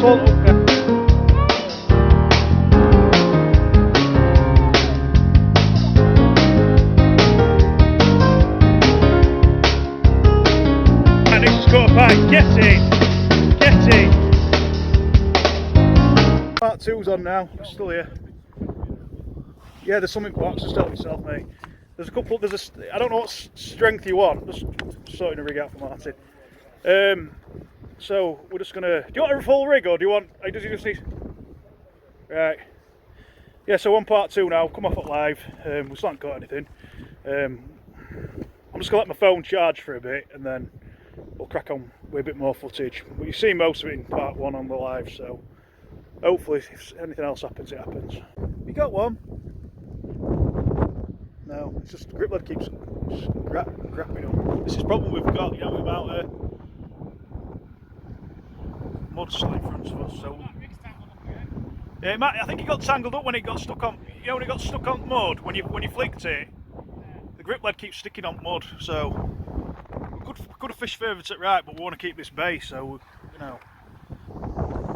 pull it up. And it's got a bite. Get it! Get it! Part 2's on now. I'm still here. Yeah, there's something box. Just help yourself, mate. There's a couple. I don't know what strength you want. Just sorting a rig out for Martin. So we're just gonna. Do you want a full rig or do you want? Does he just need? Right. Yeah. So on part 2 now. Come off it live. We still haven't got anything. I'm just gonna let my phone charge for a bit and then we'll crack on with a bit more footage. But you've seen most of it in part 1 on the live, so hopefully if anything else happens, it happens. You got one? No, it's just the grip lead keeps grapping on. This is the problem we've got, you know, without a mud slide in front of us. So yeah, I think it got tangled up when it got stuck on. You know, when it got stuck on mud, when you flicked it, the grip lead keeps sticking on mud. So we could have fished further to the right, but we want to keep this base. So you know,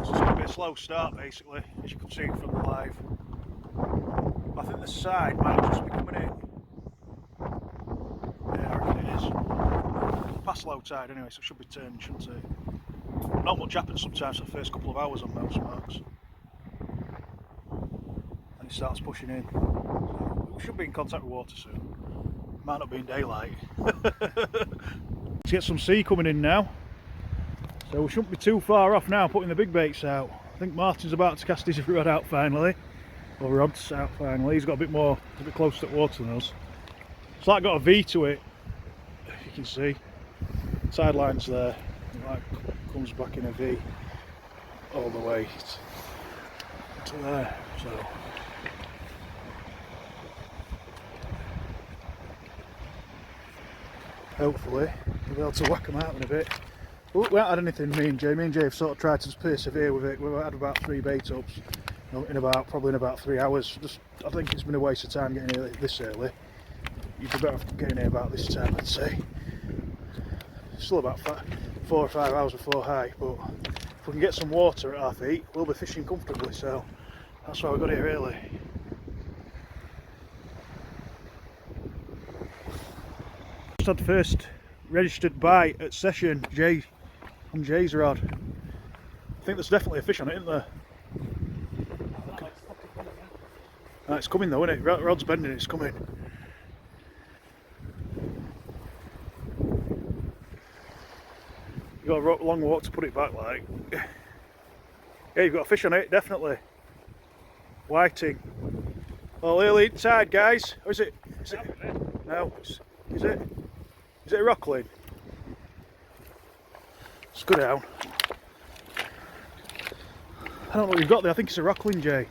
it's just going to be a slow start, basically, as you can see from the live. I think the side might just be coming in. Yeah, I reckon it is. Past low tide anyway, so it should be turning, shouldn't it? Not much happens sometimes for the first couple of hours on most marks. And it starts pushing in. So we should be in contact with water soon. Might not be in daylight. Let's get some sea coming in now. So we shouldn't be too far off now putting the big baits out. I think Martin's about to cast his rod out finally. Or rods out finally. He's got a bit closer to the water than us. It's like got a V to it, if you can see. Sideline's there. It like comes back in a V all the way to there. So hopefully we'll be able to whack them out in a bit. We haven't had anything, me and Jay have sort of tried to just persevere with it. We've had about 3 bait ups probably in about 3 hours. I think it's been a waste of time getting here this early. You'd be better off getting here about this time, I'd say. Still about 4 or 5 hours before high, but if we can get some water at our feet, we'll be fishing comfortably, so that's why we got here early. Just had the first registered bite at session, Jay, on Jay's rod. I think there's definitely a fish on it, isn't there? Oh, it's coming though, isn't it? Rod's bending, it's coming. You've got a long walk to put it back like. Yeah, you've got a fish on it, definitely. Whiting. Well, early tide, guys. Or is it? No, is it? Is it a rockling? Let's go down. I don't know what you've got there. I think it's a rockling, Jay.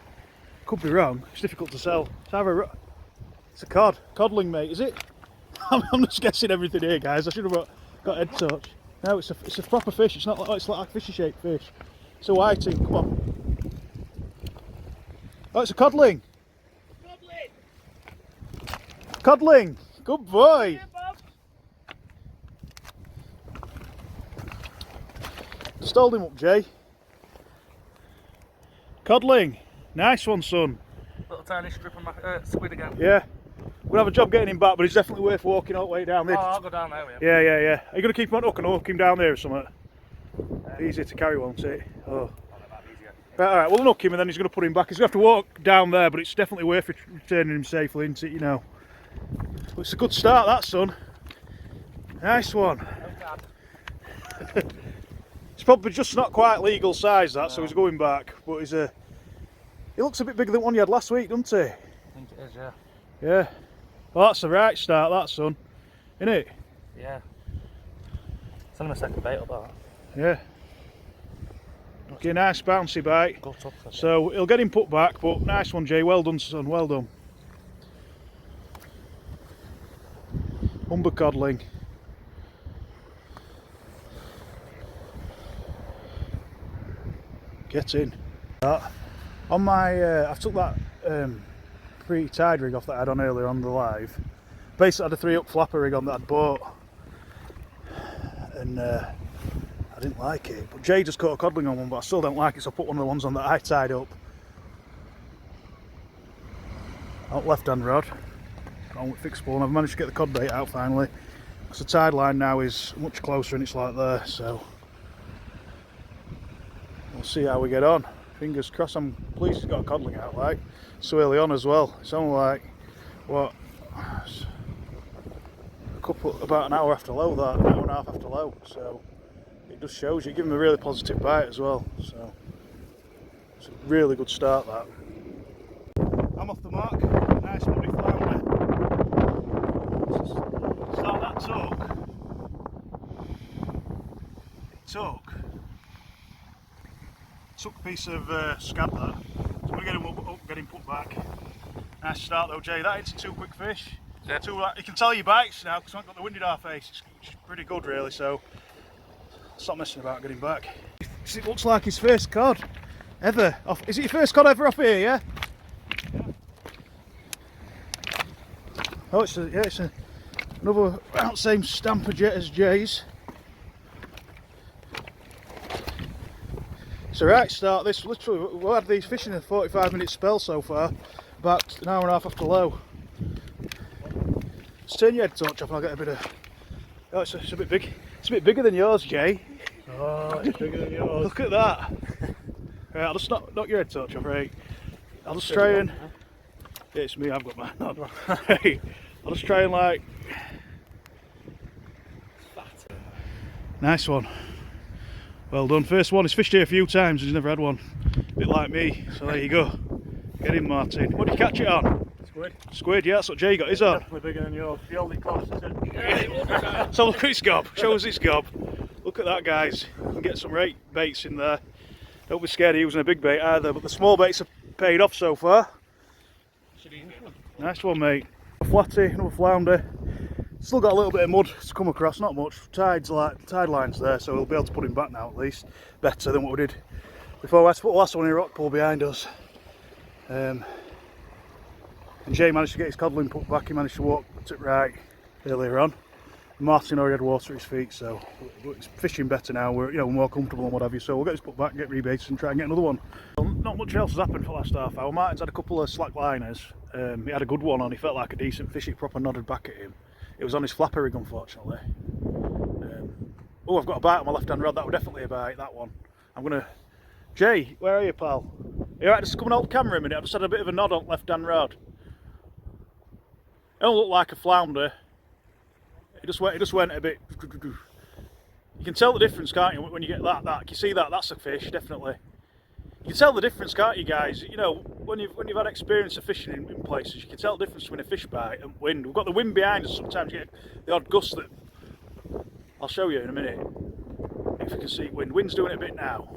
Could be wrong. It's difficult to sell. It's a codling, mate. Is it? I'm just guessing everything here, guys. I should have got head touch. No, it's a proper fish. It's not like it's like a fishy shaped fish. It's a whiting. Come on. Oh, it's a codling. Codling. Good boy. Just hold him up, Jay. Codling. Nice one, son. Little tiny strip of squid again. Yeah. We'll have a job getting him back, but it's definitely worth walking all the way down there. Oh, I'll go down there with him. Yeah. Are you going to keep him on hook and hook him down there or something? Easier to carry, won't it? Oh. Right, alright, we'll unhook him and then he's going to put him back. He's going to have to walk down there, but it's definitely worth returning him safely, isn't it, you know? Well, it's a good start, that, son. Nice one. It's probably just not quite legal size, that, no. So he's going back. But he looks a bit bigger than one you had last week, doesn't he? I think it is, yeah. Yeah. Well, that's the right start, that, son. Isn't it? Yeah. It's only my second bait up, that. Yeah. Okay, nice bouncy bite. Go tough, so he'll get him put back, but nice one, Jay. Well done, son. Well done. Humber codling. Get in. On my, I've took that pre-tide rig off that I had on earlier on the live. Basically, I had a 3-up flapper rig on that I'd bought, and I I didn't like it. But Jay just caught a codling on one, but I still don't like it, so I put one of the ones on that I tied up. Out left-hand rod. On with fixed spool, and I've managed to get the cod bait out finally. So the tide line now is much closer and it's like there, so we'll see how we get on. Fingers crossed. I'm pleased he's got a codling out like so early on as well. It's only like what, about an hour after low, that an hour and a half after low, so it just shows you. Give him a really positive bite as well, so it's a really good start that. I'm off the mark. Nice muddy flounder. Start that took a piece of scab there, so I'm going to get him up, get him put back. Nice start though, Jay. That into 2 quick fish. Yeah. You can tell your bites now because I haven't got the wind in our face, which is pretty good really, so stop messing about getting back. It looks like his first cod ever. Is it your first cod ever off here, yeah? Oh, it's another about the same stamp as Jay's. It's a right start. This literally, we've had these fishing in a 45-minute spell so far, about an hour and a half after low. Let's turn your head torch off and I'll get a bit of. Oh, it's a bit big. It's a bit bigger than yours, Jay. Oh, it's bigger than yours. Look at that. Right, I'll just knock your head torch off, right? I'll just try and. Yeah, it's me. I've got mine on. Right. I'll just try and like. Nice one. Well done. First one. He's fished here a few times. He's never had one. A bit like me. So there you go. Get in, Martin. What did you catch it on? Squid. Squid. Yeah, that's what Jay got his on. Definitely bigger than yours. The only closest. So look at his gob. Show us his gob. Look at that, guys. You can get some great baits in there. Don't be scared of using a big bait either. But the small baits have paid off so far. Nice one, mate. Flatty, another flounder. Still got a little bit of mud to come across, not much. Tide line's there, so we'll be able to put him back now at least. Better than what we did before. We had to put the last one in a rock pool behind us. And Jay managed to get his codling put back. He managed to walk to it right earlier on. Martin already had water at his feet, so it's fishing better now. We're more comfortable and what have you. So we'll get this put back, get rebaited, and try and get another one. Well, not much else has happened for the last half hour. Martin's had a couple of slack liners. He had a good one on. He felt like a decent fish. It proper nodded back at him. It was on his flapper rig, unfortunately. Oh, I've got a bite on my left-hand rod. That would definitely a bite. That one. I'm gonna. Jay, where are you, pal? Are you alright? Just come and hold the camera a minute. I've just had a bit of a nod on left-hand rod. It don't look like a flounder. It just went a bit. You can tell the difference, can't you? When you get that. You see that? That's a fish, definitely. You can tell the difference, can't you, guys? You know, when you've had experience of fishing in places, you can tell the difference between a fish bite and wind. We've got the wind behind us. Sometimes you get the odd gust that I'll show you in a minute. If you can see wind. Wind's doing it a bit now,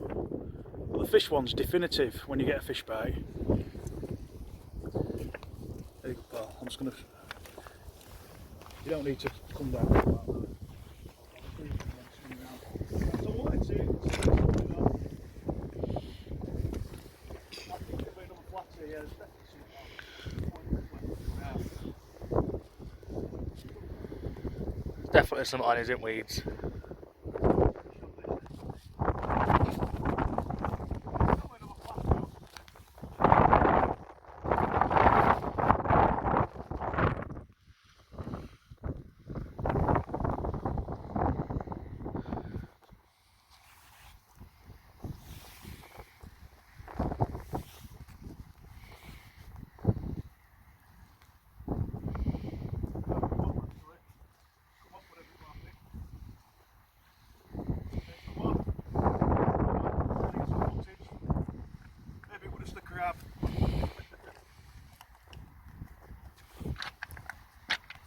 but the fish one's definitive when you get a fish bite. There you go, pal. I'm just gonna. You don't need to come down. So what it's Definitely some on his in weeds.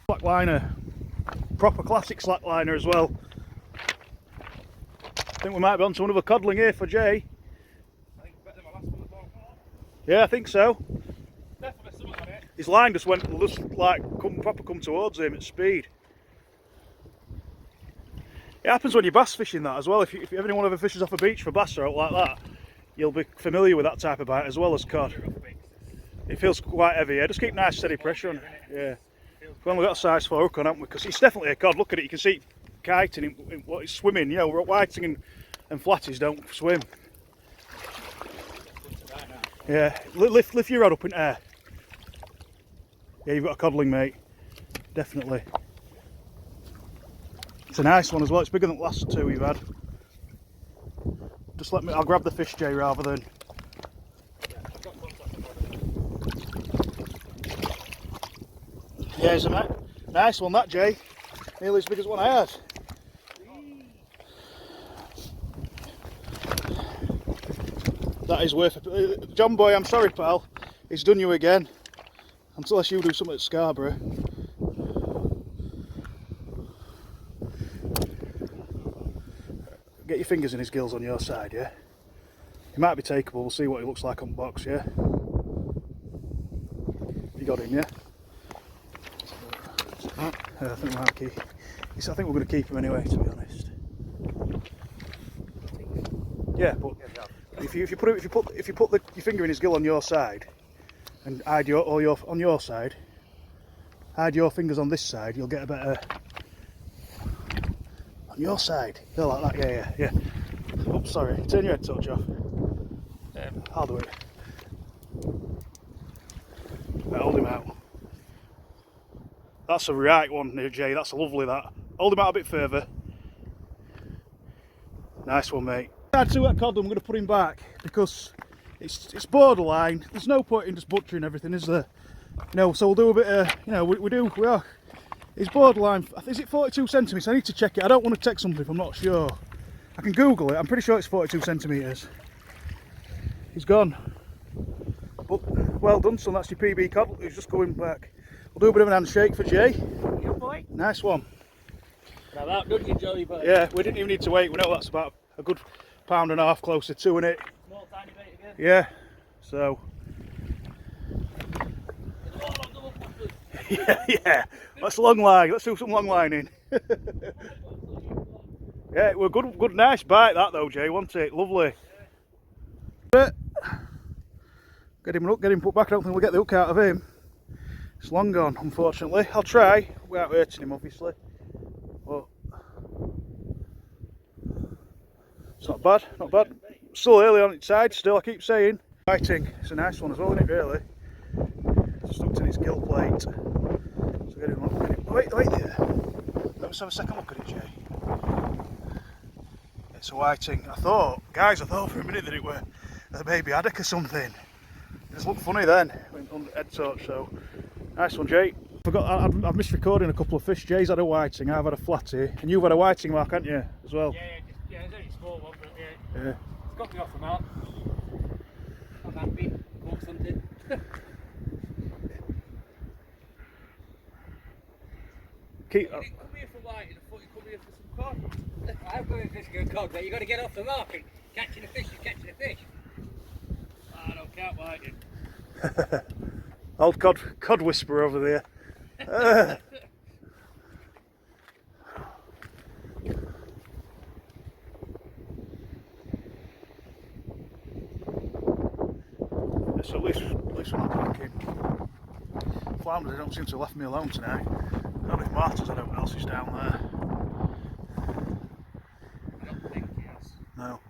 Slack liner, proper classic slack liner as well. I think we might be on to another codling here for Jay. I think better than my last one as well. Yeah, I think so. Definitely something on it. His line just like come towards him at speed. It happens when you're bass fishing that as well. If anyone ever fishes off a beach for bass or out like that, you'll be familiar with that type of bite as well as cod. It feels quite heavy. Yeah, just keep nice steady pressure on it. Yeah. We've only got a size 4 hook on, haven't we? Because it's definitely a cod. Look at it. You can see it kiting in what it's swimming. You know, we're whiting and flatties don't swim. Yeah, lift your rod up in air. Yeah, you've got a codling, mate. Definitely. It's a nice one as well. It's bigger than the last two we've had. Just let me. I'll grab the fish, Jay, rather than. Yeah, it's a nice one, that, Jay. Nearly as big as one I had. That is worth it. John boy, I'm sorry, pal. He's done you again. Unless you do something at Scarborough. Get your fingers in his gills on your side, yeah? He might be takeable. We'll see what he looks like on box, yeah? You got him, yeah? I think we might keep. I think we're going to keep him anyway, to be honest. Yeah, but if you put your finger in his gill on your side and hide on your side, hide your fingers on this side, you'll get a better on your side. Yeah, like that. Yeah. Oops, sorry. Turn your head touch off. I'll do it. Right, hold him out. That's a right one there, Jay. That's lovely, that. Hold him out a bit further. Nice one, mate. I had to that cod, I'm going to put him back because it's borderline. There's no point in just butchering everything, is there? No, so we'll do a bit of, we are. It's borderline. Is it 42 centimetres? I need to check it. I don't want to take something if I'm not sure. I can Google it. I'm pretty sure it's 42 centimetres. He's gone. But well done, son. That's your PB cod. He's just going back. We'll do a bit of an handshake for Jay. Yeah, boy. Nice one. Now that done you, Joey, boy. Yeah, we didn't even need to wait. We know that's about a good £1.5 closer to, innit? Small tiny bait again. Yeah. So. yeah. That's long line. Let's do some long lining. Yeah, it was good, nice bite that though, Jay, wasn't it? Lovely. Yeah. Get him put back. I don't think we'll get the hook out of him. It's long gone, unfortunately. I'll try without hurting him, obviously. But it's not bad, not bad. Still early on its side, still, I keep saying. Biting, it's a nice one as well, isn't it, really? It's stuck to his gill plate. So get him up. Wait there. Let's have a second look at it, Jay. It's a whiting. I thought for a minute that it were a baby haddock or something. It just looked funny then, went on the head torch, so. Nice one, Jay. I've missed recording a couple of fish. Jay's had a whiting, I've had a flatty, and you've had a whiting, Mark, haven't you, as well? Yeah, it's only a small one, but yeah. It's got me off the mark. I'm happy. Caught something. Keep. You didn't come here for whiting, I thought you come here for some cod. I'm going fishing a cod, but you got to get off the mark and catching a fish is catching a fish. I don't count whiting. Old cod whisperer over there. So at least we're not drinking. Flounders, they don't seem to have left me alone tonight. I don't know if Martha's had anyone else is down there. I don't think he has. No.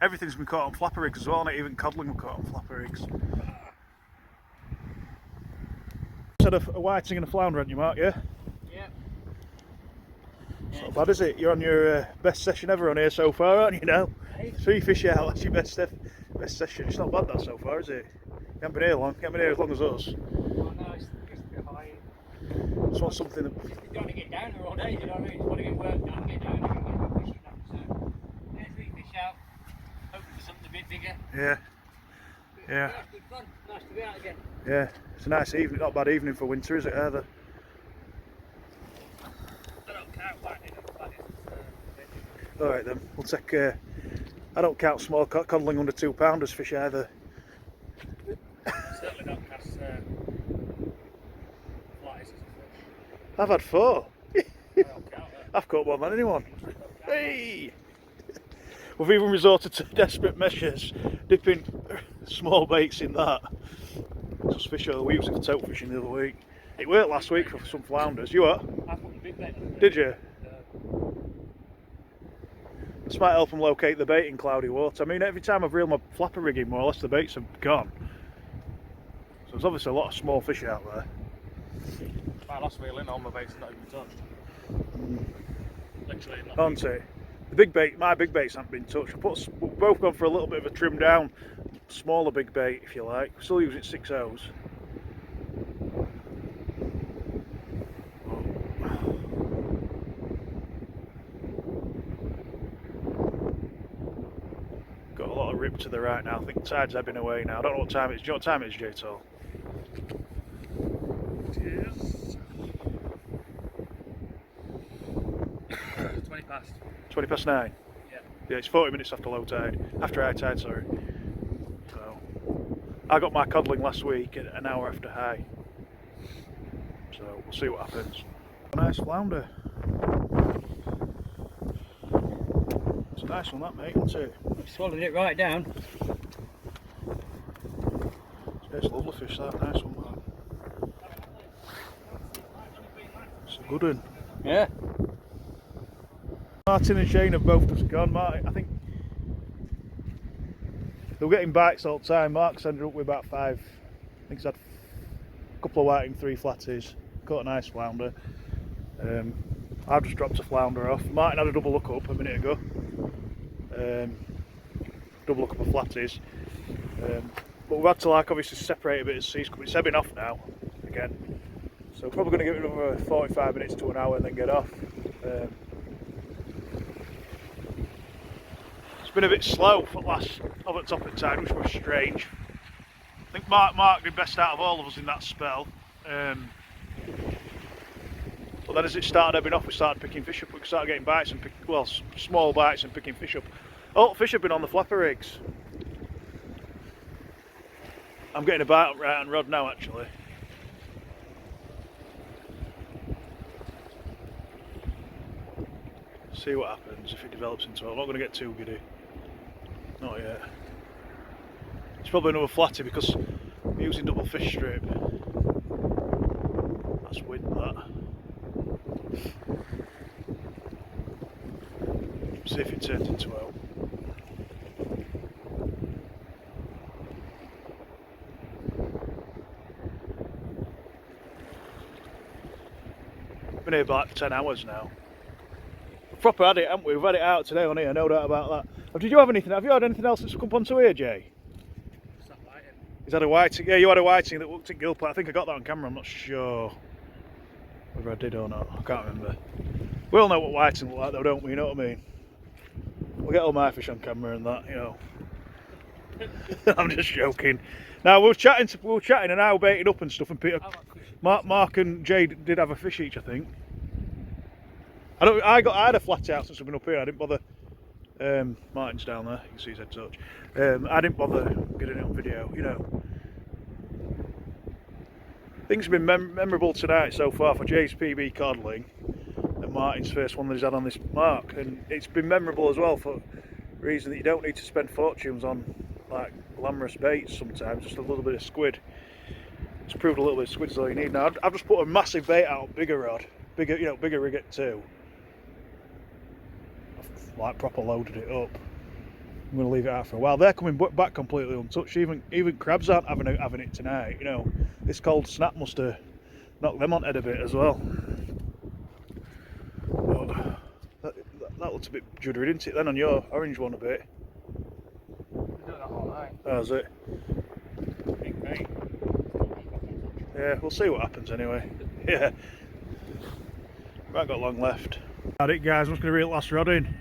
Everything's been caught on flapper rigs as well, not even codling were caught on flapper rigs. Instead of a whiting and a flounder, haven't you, Mark? Yeah? Yeah. It's not bad, is it? You're on your best session ever on here so far, aren't you now? Hey. 3 fish out, that's your best session. It's not bad that so far, is it? You haven't been here long, you haven't been here as long as us. Well, no, it's a bit high. Just want something that... Just been trying to get down there all day, you know what I mean? Just want to get work done, get down there and get fishing up. So, yeah, 3 fish out. Hoping for something a bit bigger. Yeah. Yeah. That's good fun. Nice to be out again. Yeah. It's a nice evening, not a bad evening for winter, is it, either? I don't count whiting and flatties. Alright then, we'll take... I don't count small codling under £2 fish either. Certainly don't cast flatties as a fish. I've had 4. I don't count that. I've caught more than anyone. Hey! We've even resorted to desperate measures, dipping small baits in that. Just fish over. We used it for tote fishing the other week. It worked last week for some flounders. You what? I put the big bait on. Did you? This might help them locate the bait in cloudy water. I mean, every time I've reeled my flapper rig in, more or less the baits have gone. So there's obviously a lot of small fish out there. My last reel in, all my baits are not even touched. Literally not. Aren't it? The big bait, my big baits haven't been touched. We've both gone for a little bit of a trim down, smaller big bait, if you like. We're still using 6.0s. Got a lot of rip to the right now. I think the tide's ebbing away now. I don't know what time it is. Do you know what time it is, Jay Toll? It is 20 past. 20 past 9? Yeah. Yeah, it's 40 minutes after low tide. After high tide, sorry. So, I got my codling last week at an hour after high. So, we'll see what happens. A nice flounder. It's a nice one, that, mate, isn't it? Swallowed it right down. It's a lovely fish, that. Nice one, man. It's a good one. Yeah. Martin and Shane have both just gone. Martin, I think they were getting bites all the time. Mark's ended up with about 5. I think he's had a couple of whiting, 3 flatties. Caught a nice flounder. I've just dropped a flounder off. Martin had a double look up a minute ago. Double look up of flatties. But we've had to obviously separate a bit as seas come. It's ebbing off now again. So we're probably going to give it another 45 minutes to an hour and then get off. It's been a bit slow for the last over at top of the tide, which was strange. I think Mark did best out of all of us in that spell. But then as it started ebbing off, we started picking fish up. We started getting bites and small bites and picking fish up. Oh, fish have been on the flapper rigs. I'm getting a bite right on rod now, actually. See what happens if it develops into it. I'm not going to get too giddy. Not yet. It's probably another flatty because I'm using double fish strip. That's wind, that. See if it turns into out. Been here about 10 hours now. Proper had it, haven't we? We've had it out today on here, no doubt about that. Did you have anything? Have you had anything else that's come onto here, Jay? What's that whiting? He's had a whiting. Yeah, you had a whiting that looked at gillpot. I think I got that on camera. I'm not sure whether I did or not. I can't remember. We all know what whiting look like, though, don't we? You know what I mean? We'll get all my fish on camera and that, you know. I'm just joking. Now we were chatting and now baiting up and stuff. And Peter, Mark and Jay did have a fish each, I think. I had a flat out since we've been up here. I didn't bother. Martin's down there. You can see his head touch. I didn't bother getting it on video. You know, things have been memorable tonight so far for Jay's PB codling and Martin's first one that he's had on this mark, and it's been memorable as well for a reason that you don't need to spend fortunes on like glamorous baits. Sometimes just a little bit of squid. It's proved a little bit of squid's all you need. Now I've just put a massive bait out, bigger rod, bigger rig at 2. Like proper loaded it up. I'm going to leave it out for a while. They're coming back completely untouched. Even crabs aren't having it tonight. You know, this cold snap must have knocked them on head a bit as well. But that looks a bit juddery, didn't it? Then on your orange one a bit. We're doing that all night. How's it? Big bait. Yeah, we'll see what happens anyway. Yeah. Right, got long left. Alright guys, I'm just going to reel the last rod in.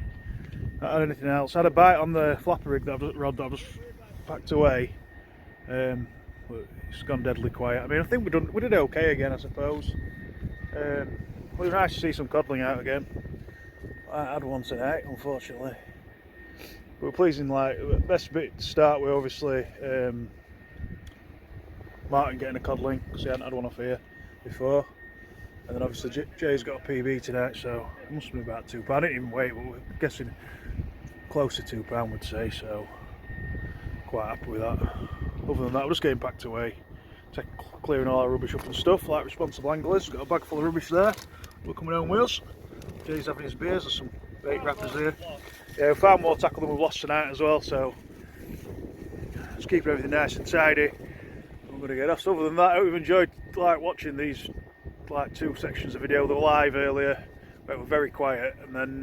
Not had anything else. I had a bite on the flapper rig that I've just packed away. But it's gone deadly quiet. I mean, I think we did okay again, I suppose. It was nice to see some codling out again. I had one tonight, unfortunately. But we're pleasing. Like, best bit to start with, obviously, Martin getting a codling because he hadn't had one off here before. And then obviously Jay's got a PB tonight, so it must have been about £2. I didn't even weigh it, but we're guessing close to £2, would say, so quite happy with that. Other than that, we're just getting packed away. clearing all our rubbish up and stuff, like responsible anglers. We've got a bag full of rubbish there. We're coming home with us. Jay's having his beers. There's some bait wrappers here. Yeah, we found more tackle than we've lost tonight as well, so just keeping everything nice and tidy. I'm going to get off. So other than that, I hope you've enjoyed like watching these like 2 sections of video. They were live earlier, but were very quiet, and then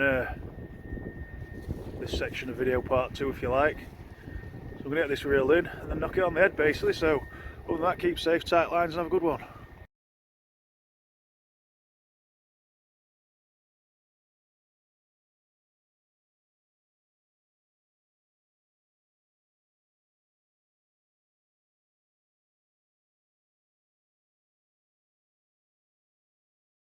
this section of video part 2 if you like. So I'm going to get this reel in and then knock it on the head basically. So other than that, keep safe, tight lines and have a good one.